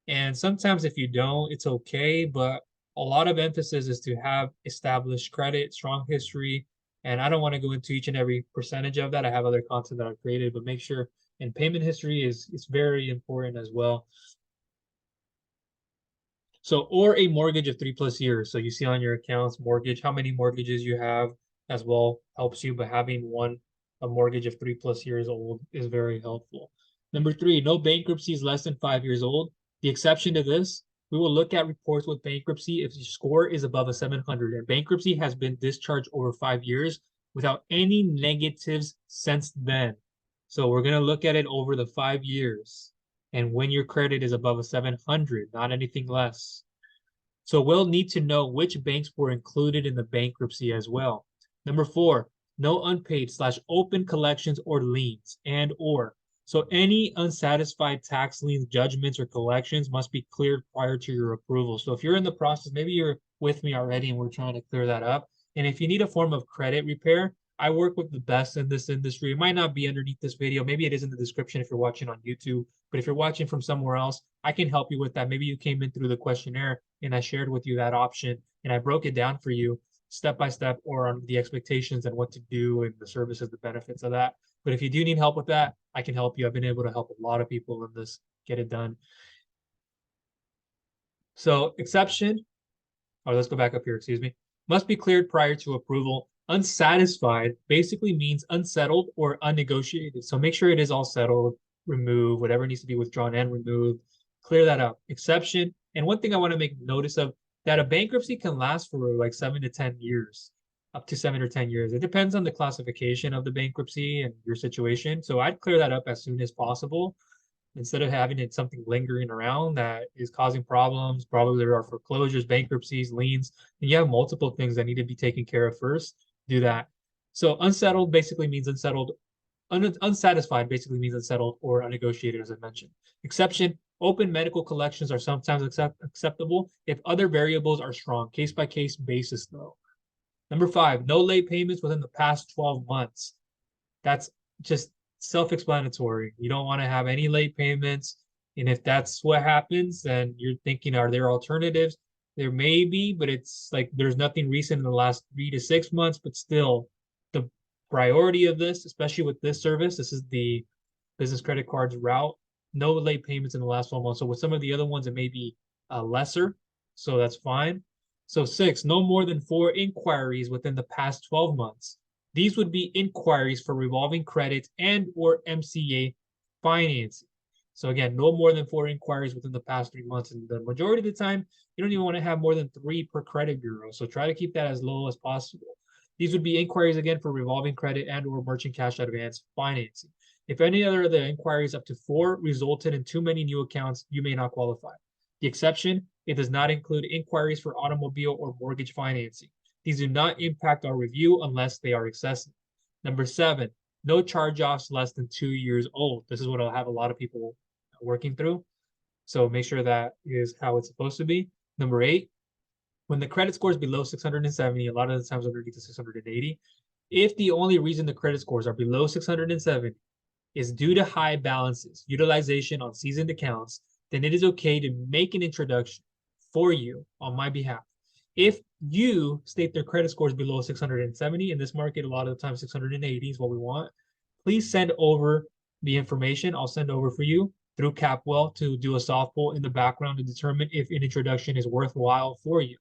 And sometimes if you don't, it's okay. But a lot of emphasis is to have established credit, strong history. And I don't want to go into each and every percentage of that. I have other content that I've created, but make sure, and payment history is very important as well. So, or a mortgage of 3+ years. So you see on your accounts, mortgage, how many mortgages you have as well helps you, but having a mortgage of 3+ years old is very helpful. Number 3, no bankruptcies less than 5 years old. The exception to this, we will look at reports with bankruptcy if the score is above a 700 and bankruptcy has been discharged over 5 years without any negatives since then. So we're going to look at it over the 5 years. And when your credit is above a 700, not anything less. So we'll need to know which banks were included in the bankruptcy as well. Number 4, no unpaid/open collections or liens and/or. So any unsatisfied tax liens, judgments, or collections must be cleared prior to your approval. So if you're in the process, maybe you're with me already and we're trying to clear that up. And if you need a form of credit repair, I work with the best in this industry. It might not be underneath this video. Maybe it is in the description if you're watching on YouTube. But if you're watching from somewhere else, I can help you with that. Maybe you came in through the questionnaire and I shared with you that option and I broke it down for you step by step, or on the expectations and what to do and the services, the benefits of that. But if you do need help with that, I can help you. I've been able to help a lot of people in this get it done. So exception, or let's go back up here, excuse me, must be cleared prior to approval. Unsatisfied basically means unsettled or unnegotiated. So make sure it is all settled, remove whatever needs to be withdrawn and removed, clear that up. Exception, and one thing I want to make notice of, that a bankruptcy can last for like 7 to 10 years, up to 7 or 10 years. It depends on the classification of the bankruptcy and your situation. So I'd clear that up as soon as possible instead of having it something lingering around that is causing problems. Probably there are foreclosures, bankruptcies, liens, and you have multiple things that need to be taken care of first. Do that. So unsettled basically means unsettled. Unsatisfied basically means unsettled or unnegotiated, as I mentioned. Exception, open medical collections are sometimes acceptable if other variables are strong. Case by case basis, though. Number 5, no late payments within the past 12 months. That's just self-explanatory. You don't want to have any late payments. And if that's what happens, then you're thinking, are there alternatives? There may be, but it's like there's nothing recent in the last 3 to 6 months, but still the priority of this, especially with this service, this is the business credit cards route, no late payments in the last 12 months. So with some of the other ones, it may be lesser. So that's fine. So 6, no more than 4 inquiries within the past 12 months. These would be inquiries for revolving credit and or MCA financing. So again, no more than 4 inquiries within the past 3 months. And the majority of the time, you don't even want to have more than 3 per credit bureau. So try to keep that as low as possible. These would be inquiries again for revolving credit and or merchant cash advance financing. If any other of the inquiries up to 4 resulted in too many new accounts, you may not qualify. The exception, it does not include inquiries for automobile or mortgage financing. These do not impact our review unless they are excessive. Number 7, no charge-offs less than 2 years old. This is what I'll have a lot of people working through. So make sure that is how it's supposed to be. Number 8, when the credit score is below 670, a lot of the times underneath the 680, if the only reason the credit scores are below 670 is due to high balances, utilization on seasoned accounts, then it is okay to make an introduction for you on my behalf. If you state their credit score is below 670, in this market, a lot of the time 680 is what we want, please send over the information I'll send over for you through Capwell to do a soft pull in the background to determine if an introduction is worthwhile for you.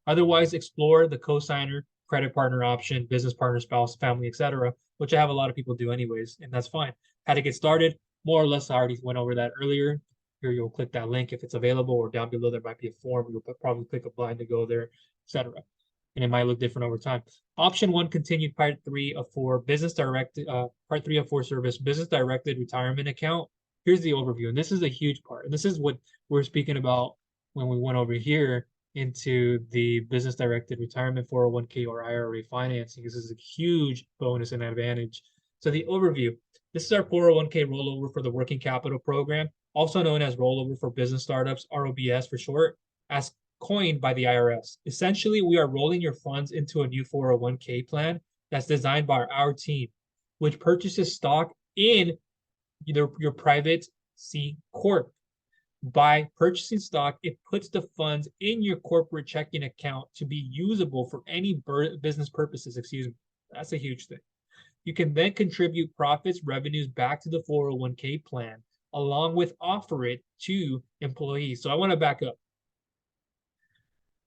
Otherwise, explore the cosigner, credit partner option, business partner, spouse, family, etc., which I have a lot of people do anyways, and that's fine. How to get started, more or less, I already went over that earlier. Here, you'll click that link if it's available, or down below there might be a form. You'll probably click apply to go there, etc. And it might look different over time. Option 1, continued part 3 of 4, business directed, part 3 of 4 service, business directed retirement account. Here's the overview, and this is a huge part. And this is what we're speaking about when we went over here into the business directed retirement 401k or IRA financing. This is a huge bonus and advantage. So the overview, this is our 401k rollover for the working capital program, also known as rollover for business startups, ROBS for short, as coined by the IRS. Essentially, we are rolling your funds into a new 401k plan that's designed by our team, which purchases stock in either your private C Corp. By purchasing stock, it puts the funds in your corporate checking account to be usable for any business purposes, excuse me. That's a huge thing. You can then contribute profits, revenues back to the 401k plan, along with offer it to employees. So I want to back up.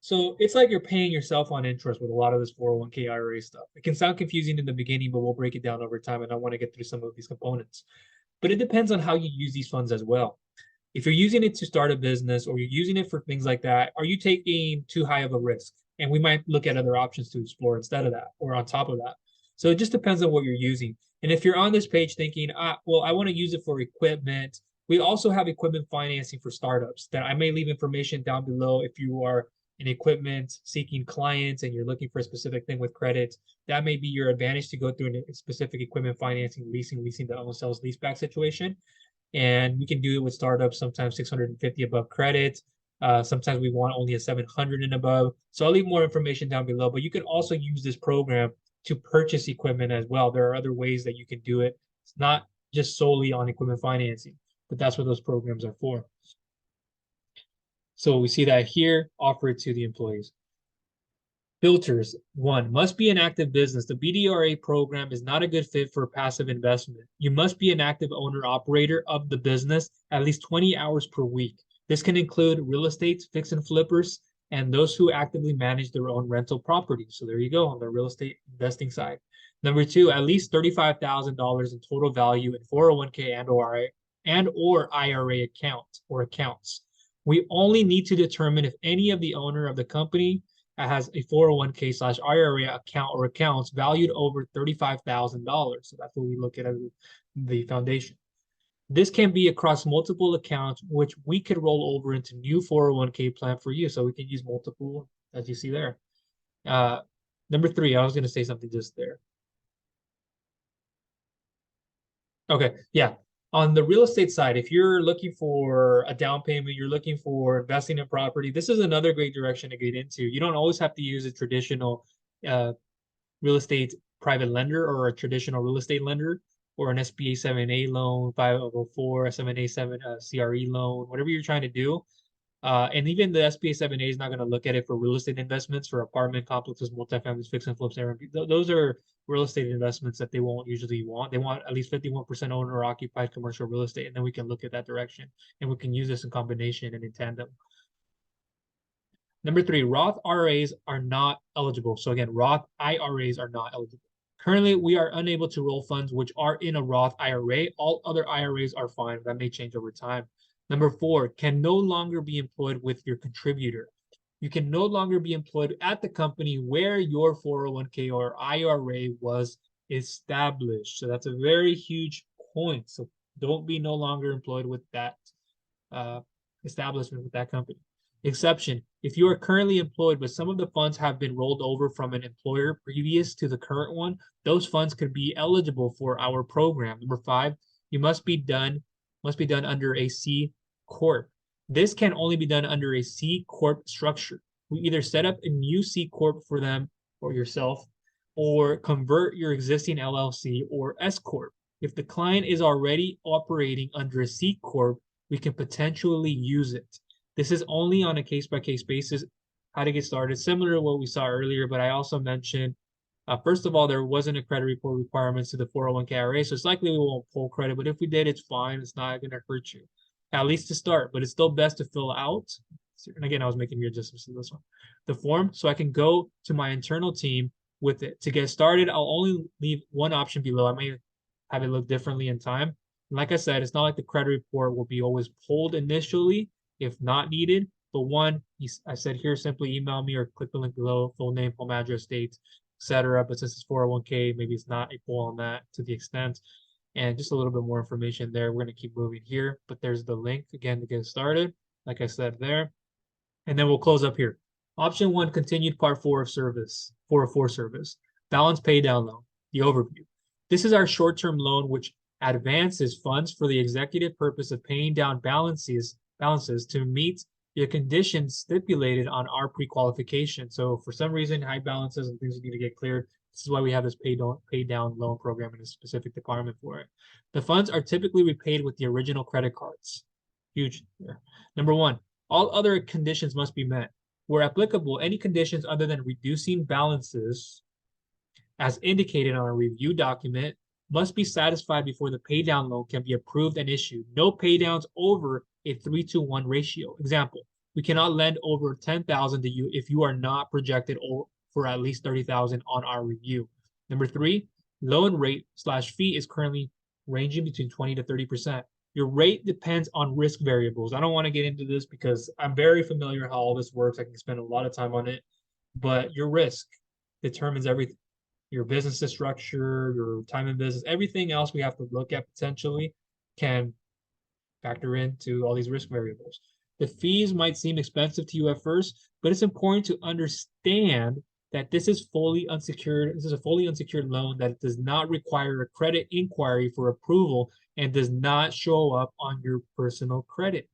So it's like you're paying yourself on interest with a lot of this 401k IRA stuff. It can sound confusing in the beginning, but we'll break it down over time, and I want to get through some of these components. But it depends on how you use these funds as well. If you're using it to start a business or you're using it for things like that, are you taking too high of a risk? And we might look at other options to explore instead of that or on top of that. So it just depends on what you're using. And if you're on this page thinking, well, I want to use it for equipment, we also have equipment financing for startups that I may leave information down below. If you are an equipment seeking clients and you're looking for a specific thing with credit, that may be your advantage to go through a specific equipment financing, leasing to own, sales, leaseback situation. And we can do it with startups, sometimes 650 above credit. Sometimes we want only a 700 and above. So I'll leave more information down below, but you can also use this program to purchase equipment as well. There are other ways that you can do it. It's not just solely on equipment financing, but that's what those programs are for. So we see that here, offer it to the employees. Filters. 1, must be an active business. The BDRA program is not a good fit for passive investment. You must be an active owner operator of the business at least 20 hours per week. This can include real estate, fix and flippers, and those who actively manage their own rental properties. So there you go on the real estate investing side. Number 2, at least $35,000 in total value in 401k and or IRA accounts. We only need to determine if any of the owner of the company has a 401k/IRA account or accounts valued over $35,000. So that's what we look at as the foundation. This can be across multiple accounts, which we could roll over into new 401k plan for you. So we can use multiple, as you see there. Number 3, I was going to say something just there. Okay, yeah. On the real estate side, if you're looking for a down payment, you're looking for investing in property, this is another great direction to get into. You don't always have to use a traditional real estate private lender or a traditional real estate lender, or an SBA 7A loan, 504, 7A7 CRE loan, whatever you're trying to do. And even the SBA 7A is not going to look at it for real estate investments for apartment complexes, multifamilies, fix and flips. Those are real estate investments that they won't usually want. They want at least 51% owner occupied commercial real estate, and then we can look at that direction, and we can use this in combination and in tandem. Number 3, Roth IRAs are not eligible. So again, Roth IRAs are not eligible. Currently, we are unable to roll funds which are in a Roth IRA. All other IRAs are fine. That may change over time. Number 4, can no longer be employed with your contributor. You can no longer be employed at the company where your 401k or IRA was established. So that's a very huge point. So don't be no longer employed with that establishment, with that company. Exception, if you are currently employed, but some of the funds have been rolled over from an employer previous to the current one, those funds could be eligible for our program. Number 5, you must be done under a C Corp. This can only be done under a C Corp structure. We either set up a new C Corp for them or yourself, or convert your existing LLC or S Corp. If the client is already operating under a C Corp, we can potentially use it. This is only on a case-by-case basis, how to get started, similar to what we saw earlier, but I also mentioned, first of all, there wasn't a credit report requirements to the 401k IRA, so it's likely we won't pull credit, but if we did, it's fine. It's not going to hurt you, at least to start, but it's still best to fill out. And again, I was making your adjustments to this one, the form, so I can go to my internal team with it. To get started, I'll only leave one option below. I may have it look differently in time. And like I said, it's not like the credit report will be always pulled initially if not needed. But one, I said here, simply email me or click the link below, full name, home address, dates, etc. But since it's 401k, maybe it's not a pull on that to the extent. And just a little bit more information there. We're going to keep moving here, but there's the link again to get started, like I said there. And then we'll close up here. Option 1, continued part 4 of service, 404 service, balance pay down loan, the overview. This is our short-term loan, which advances funds for the executive purpose of paying down balances to meet the conditions stipulated on our pre-qualification. So for some reason, high balances and things need to get cleared. This is why we have this pay down loan program in a specific department for it. The funds are typically repaid with the original credit cards. Huge there. Number 1, all other conditions must be met. Where applicable, any conditions other than reducing balances as indicated on a review document must be satisfied before the pay down loan can be approved and issued. No pay downs over a 3-to-1 ratio. Example, we cannot lend over $10,000 to you if you are not projected for at least $30,000 on our review. Number 3, loan rate / fee is currently ranging between 20 to 30%. Your rate depends on risk variables. I don't want to get into this because I'm very familiar how all this works. I can spend a lot of time on it, but your risk determines everything. Your business structure, your time in business, everything else we have to look at potentially can factor into all these risk variables. The fees might seem expensive to you at first, but it's important to understand that this is fully unsecured. This is a fully unsecured loan that does not require a credit inquiry for approval and does not show up on your personal credit,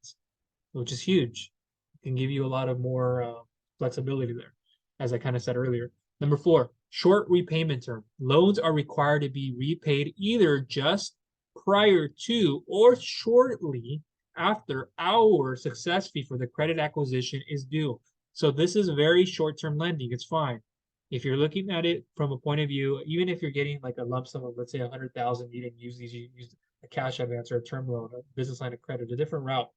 which is huge. It can give you a lot of more flexibility there, as I kind of said earlier. Number 4, short repayment term. Loans are required to be repaid either just prior to or shortly after our success fee for the credit acquisition is due. So this is very short-term lending. It's fine. If you're looking at it from a point of view, even if you're getting like a lump sum of, let's say, 100,000, you didn't use these, you used a cash advance or a term loan, a business line of credit, a different route.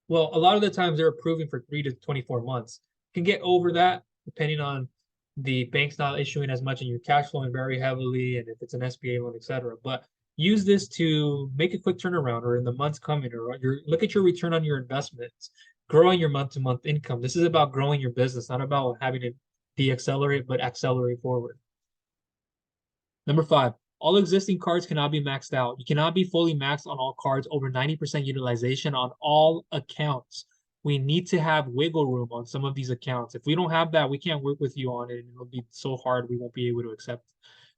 Well, a lot of the times they're approving for 3 to 24 months. You can get over that depending on the bank's not issuing as much and you're cash flowing very heavily, and if it's an SBA loan, etc. But use this to make a quick turnaround, or in the months coming, or look at your return on your investments, growing your month-to-month income. This is about growing your business, not about having to deaccelerate, but accelerate forward. Number 5, all existing cards cannot be maxed out. You cannot be fully maxed on all cards over 90% utilization on all accounts. We need to have wiggle room on some of these accounts. If we don't have that, we can't work with you on it, and it'll be so hard we won't be able to accept.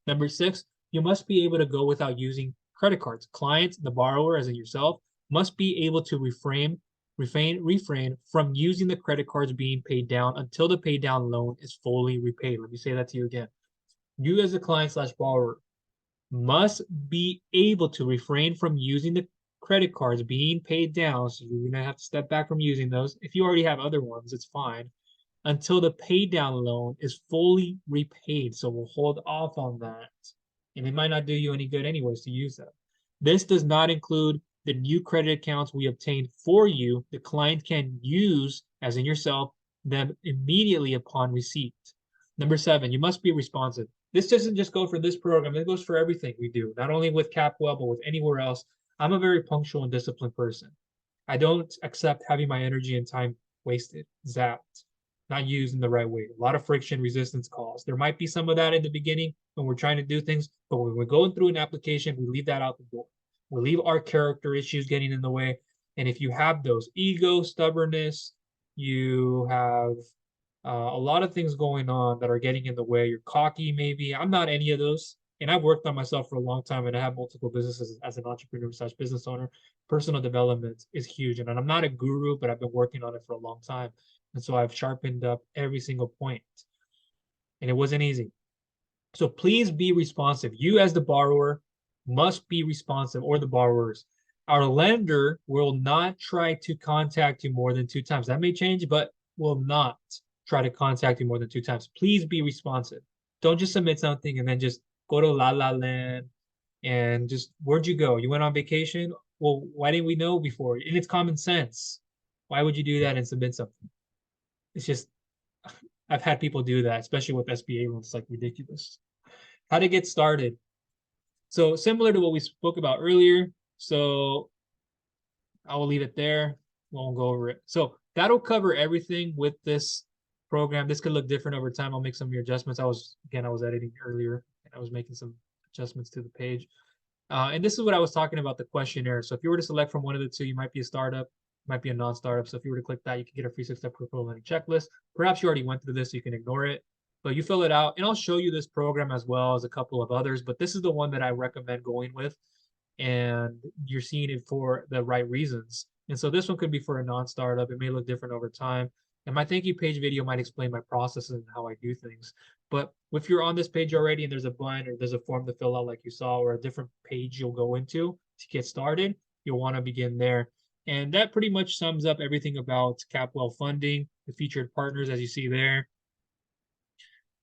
Number 6, you must be able to go without using credit cards. Clients, the borrower, as in yourself, must be able to refrain from using the credit cards being paid down until the pay down loan is fully repaid. Let me say that to you again. You as a client slash borrower must be able to refrain from using the credit cards being paid down. So you're gonna have to step back from using those. If you already have other ones, it's fine until the pay down loan is fully repaid. So we'll hold off on that. And it might not do you any good anyways to use them. This does not include the new credit accounts we obtained for you. The client can use, as in yourself, them immediately upon receipt. Number 7, you must be responsive. This doesn't just go for this program, it goes for everything we do, not only with Capwell, but with anywhere else. I'm a very punctual and disciplined person. I don't accept having my energy and time wasted, zapped, not used in the right way. A lot of friction, resistance calls. There might be some of that in the beginning when we're trying to do things, but when we're going through an application, we leave that out the door. We leave our character issues getting in the way. And if you have those ego, stubbornness, you have a lot of things going on that are getting in the way. You're cocky, maybe. I'm not any of those. And I've worked on myself for a long time and I have multiple businesses as an entrepreneur slash business owner. Personal development is huge. And I'm not a guru, but I've been working on it for a long time. And so I've sharpened up every single point. And it wasn't easy. So please be responsive. You, as the borrower, must be responsive, or the borrowers. Our lender will not try to contact you more than 2 times. That may change, but will not try to contact you more than 2 times. Please be responsive. Don't just submit something and then just go to La La Land and just, where'd you go? You went on vacation? Well, why didn't we know before? And it's common sense. Why would you do that and submit something? It's just, I've had people do that, especially with SBA loans. It's like ridiculous. How to get started. So similar to what we spoke about earlier. So I will leave it there. Won't go over it. So that'll cover everything with this program. This could look different over time. I'll make some of your adjustments. I was editing earlier and I was making some adjustments to the page. And this is what I was talking about, the questionnaire. So if you were to select from one of the two, you might be a startup, might be a non-startup. So if you were to click that, you can get a free 6-step portfolio lending checklist. Perhaps you already went through this, so you can ignore it. But you fill it out, and I'll show you this program as well as a couple of others. But this is the one that I recommend going with, and you're seeing it for the right reasons. And so this one could be for a non-startup. It may look different over time. And my thank you page video might explain my process and how I do things. But if you're on this page already and there's a button or there's a form to fill out like you saw, or a different page you'll go into to get started, you'll want to begin there. And that pretty much sums up everything about Capwell Funding, the featured partners, as you see there.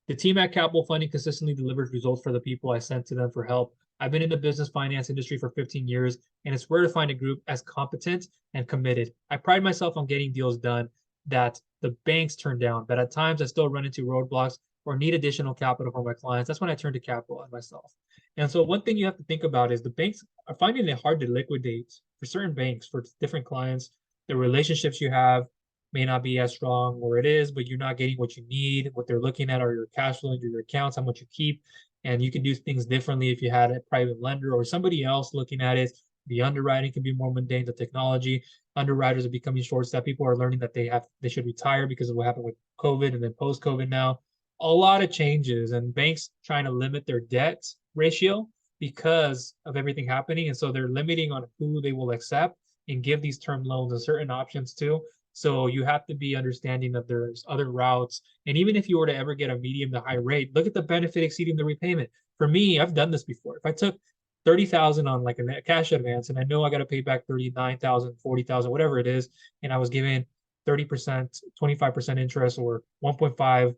The team at Capwell Funding consistently delivers results for the people I sent to them for help. I've been in the business finance industry for 15 years, and it's rare to find a group as competent and committed. I pride myself on getting deals done that the banks turn down, but at times I still run into roadblocks or need additional capital for my clients. That's when I turn to Capwell and myself. And so one thing you have to think about is the banks are finding it hard to liquidate for certain banks, for different clients, the relationships you have may not be as strong, or it is, but you're not getting what you need. What they're looking at are your cash flow, your accounts, how much you keep, and you can do things differently if you had a private lender or somebody else looking at it. The underwriting can be more mundane. The technology, underwriters are becoming short-staffed. People are learning that they should retire because of what happened with COVID and then post-COVID now. A lot of changes, and banks trying to limit their debt ratio because of everything happening, and so they're limiting on who they will accept and give these term loans and certain options to. So you have to be understanding that there's other routes. And even if you were to ever get a medium to high rate, look at the benefit exceeding the repayment. For me, I've done this before. If I took 30,000 on like a cash advance and I know I got to pay back 39,000, 40,000, whatever it is, and I was given 30%, 25% interest, or 1.5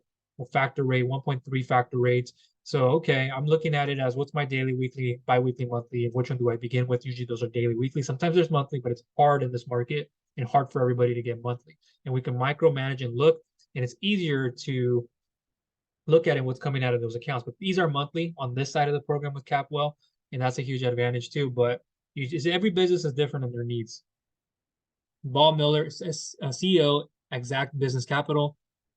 factor rate, 1.3 factor rates. So, okay, I'm looking at it as what's my daily, weekly, biweekly, monthly, and which one do I begin with? Usually those are daily, weekly. Sometimes there's monthly, but it's hard in this market and hard for everybody to get monthly. And we can micromanage and look, and it's easier to look at it what's coming out of those accounts. But these are monthly on this side of the program with Capwell, and that's a huge advantage too. But every business is different in their needs. Ball Miller, CEO, Exact Business Capital.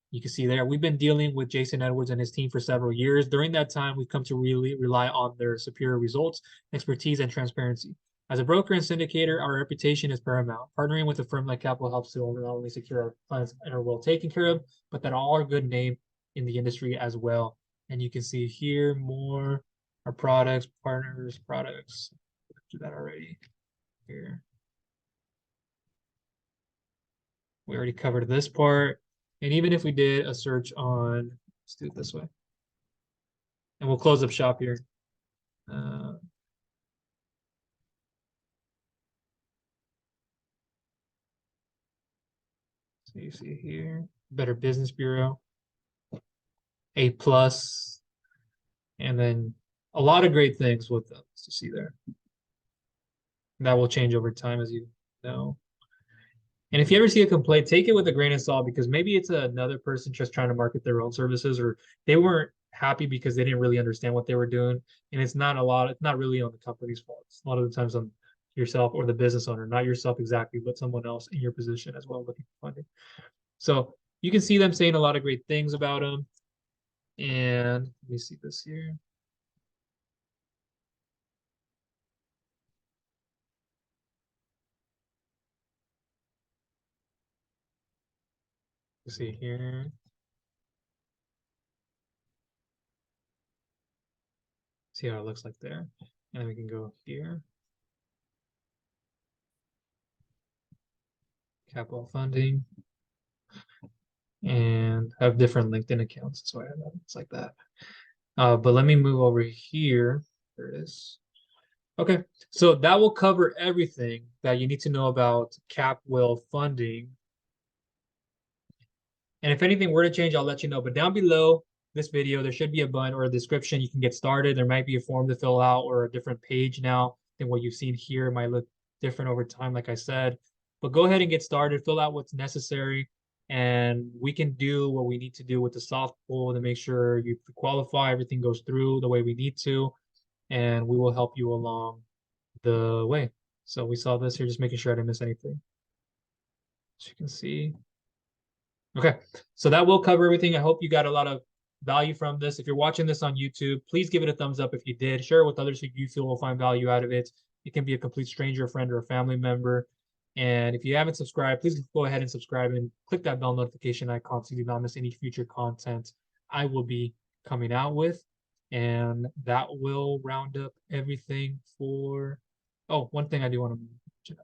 You can see there, we've been dealing with Jason Edwards and his team for several years. During that time, we've come to really rely on their superior results, expertise, and transparency. As a broker and syndicator, our reputation is paramount. Partnering with a firm like Capwell helps to not only secure our clients and are well taken care of, but that all are good name in the industry as well. And you can see here more our products, partners, products. Do that already here. We already covered this part. And even if we did a search on, let's do it this way. And we'll close up shop here. So you see here, Better Business Bureau, A+, and then a lot of great things with them to see there. That will change over time, as you know. And if you ever see a complaint, take it with a grain of salt, because maybe it's another person just trying to market their own services, or they weren't happy because they didn't really understand what they were doing. And it's not really on the company's fault. It's a lot of the times on yourself or the business owner, not yourself exactly, but someone else in your position as well looking for funding. So you can see them saying a lot of great things about them. And let me see this here. Let's see here. See how it looks like there. And then we can go here. Capwell Funding. And have different LinkedIn accounts. So I have that. It's like that. But let me move over here. There it is. Okay, so that will cover everything that you need to know about Capwell Funding. And if anything were to change, I'll let you know. But down below this video, there should be a button or a description. You can get started. There might be a form to fill out or a different page now than what you've seen here. It might look different over time, like I said. But go ahead and get started. Fill out what's necessary. And we can do what we need to do with the soft pull to make sure you qualify, everything goes through the way we need to. And we will help you along the way. So we saw this here, just making sure I didn't miss anything. As you can see. Okay, so that will cover everything. I hope you got a lot of value from this. If you're watching this on YouTube, please give it a thumbs up if you did. Share it with others who you feel will find value out of it. It can be a complete stranger, a friend, or a family member. And if you haven't subscribed, please go ahead and subscribe and click that bell notification icon so you do not miss any future content I will be coming out with. And that will round up everything for... Oh, one thing I do want to mention.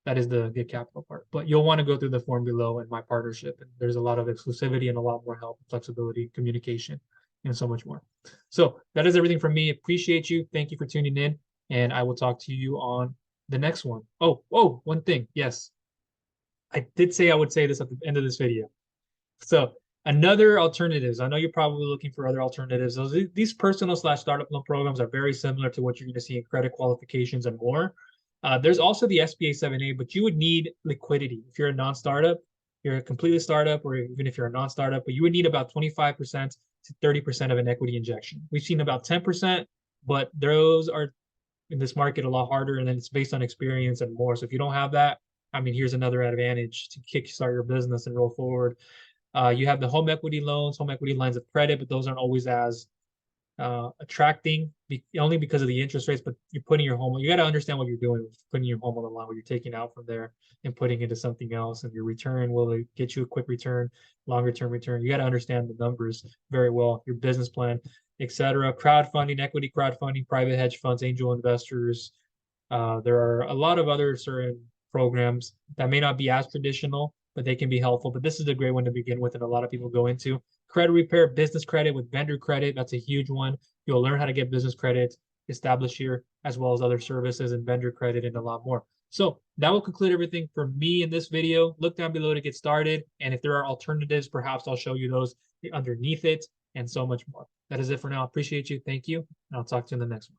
That is the get capital part. But you'll want to go through the form below in my partnership. And there's a lot of exclusivity and a lot more help, flexibility, communication, and so much more. So that is everything from me. Appreciate you. Thank you for tuning in. And I will talk to you on the next one. Oh, one thing. Yes. I did say I would say this at the end of this video. So another alternatives. I know you're probably looking for other alternatives. These personal/startup loan programs are very similar to what you're going to see in credit qualifications and more. There's also the SBA 7A, but you would need liquidity. If you're a non-startup, you're a completely startup, or even if you're a non-startup, but you would need about 25% to 30% of an equity injection. We've seen about 10%, but those are in this market a lot harder, and then it's based on experience and more. So if you don't have that, I mean, here's another advantage to kickstart your business and roll forward. You have the home equity loans, home equity lines of credit, but those aren't always as attracting only because of the interest rates. But you're putting your home, you got to understand what you're doing with putting your home on the line, what you're taking out from there and putting into something else. And your return, will it get you a quick return, longer term return? You got to understand the numbers very well, your business plan, etc. Crowdfunding, equity crowdfunding, private hedge funds, angel investors. There are a lot of other certain programs that may not be as traditional, but they can be helpful. But this is a great one to begin with, and a lot of people go into. Credit repair, business credit with vendor credit. That's a huge one. You'll learn how to get business credit established here, as well as other services and vendor credit and a lot more. So that will conclude everything for me in this video. Look down below to get started. And if there are alternatives, perhaps I'll show you those underneath it and so much more. That is it for now. Appreciate you. Thank you. And I'll talk to you in the next one.